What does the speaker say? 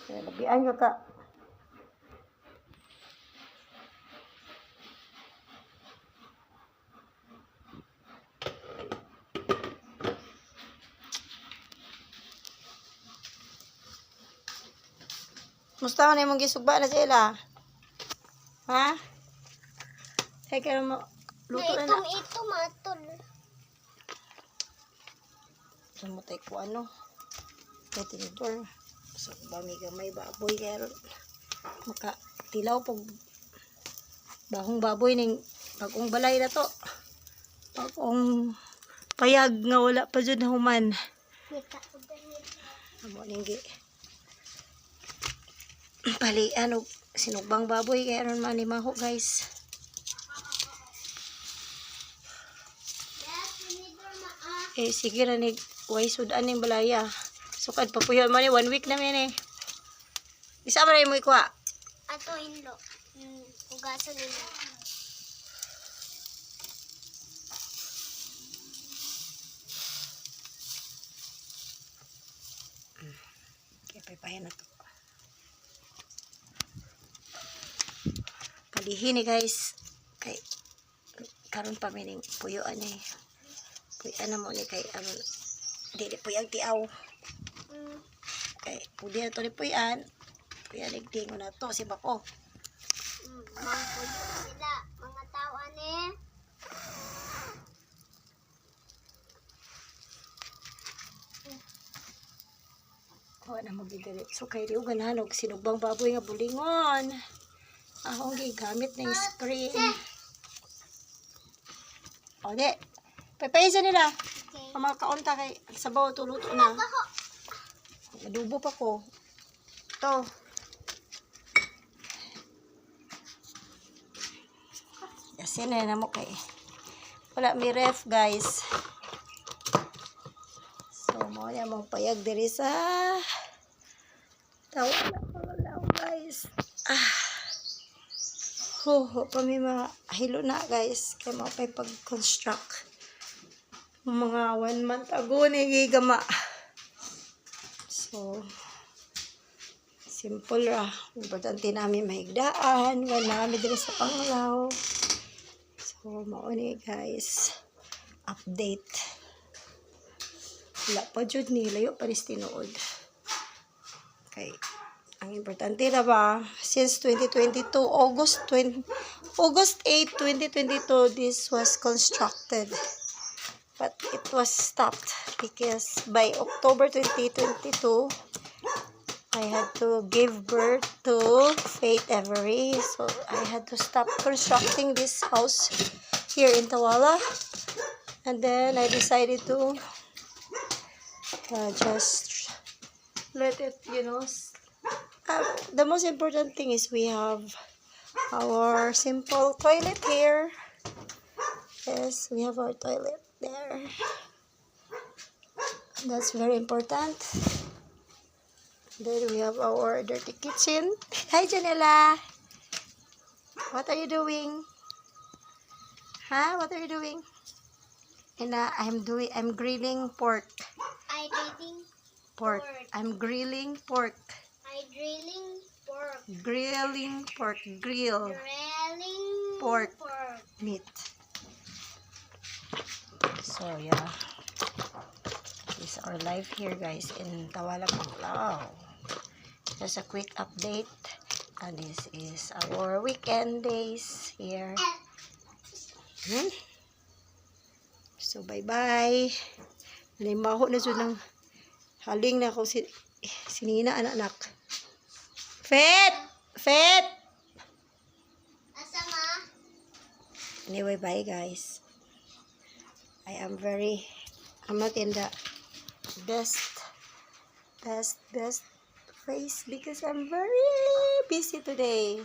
Labian ko ka. Musta man imong gisugba na sila? Ha? Ay kaya mo luto na na. Ito matol. Samutay ko ano. Kay tinidor. So, gamay baboy kaya makatilaw pag bahong baboy ning bagong balay na to. Bagong payag nga wala pa dyan na human. Amo ninggi. Pali ano sinugbang baboy kaya ron man limaho guys. Sige ra ni way sudan ning balaya. Sukad papuyon man ni 1 week na men eh. Isa man mo ikuha. Ato hinlo. Hugasan nila. Okay, paypayan na to. Palihin ni guys. Kay karon pa mining puyoan eh. Puyan na mo ni kay aron dili puyag tiaw. Kay pudi na to ni puyan. Puyan igting na to si bako. Mangpuyo sila. Mga tao ani. Kuha na magidali. So kay riyo ganahan og sinugbang baboy nga bulingon. Akong gigamit ng spray. O di. Paypayan nila. Okay. Mga kaunta kay sabaw tuluto na. Adobo pa ko. Ito. Yasin na mo kay. Wala may ref guys. So mo na mong payag diri sa tawa na guys. Kami mahilo na guys. Kaya mga pay pag-construct. Mga 1 month ago ni gigama. So, simple ra. Importante namin mahigdaan. Wala namin din sa panglaw. So, mauni guys. Update. Wala pa dyan ni. Layo pa rin tinuod. Okay. Ang importante na ba, since 2022, August 8, 2022, this was constructed. But it was stopped because by October 2022, I had to give birth to Faith Every. So I had to stop constructing this house here in Tawala. And then I decided to just let it, the most important thing is we have our simple toilet here. Yes, we have our toilet there. That's very important. Then we have our dirty kitchen. Hi, Janela. What are you doing? Huh? What are you doing? And I'm grilling pork. Pork. I'm grilling pork. Grilling pork. Grill. Pork. Meat. So yeah, this is our life here guys in Tawala, Buglao. Just a quick update. And this is our weekend days here. So bye bye. Limaho na dyan ng haling na kung sinina anak. Fet! Anyway, bye guys. I'm not in the best face because I'm very busy today.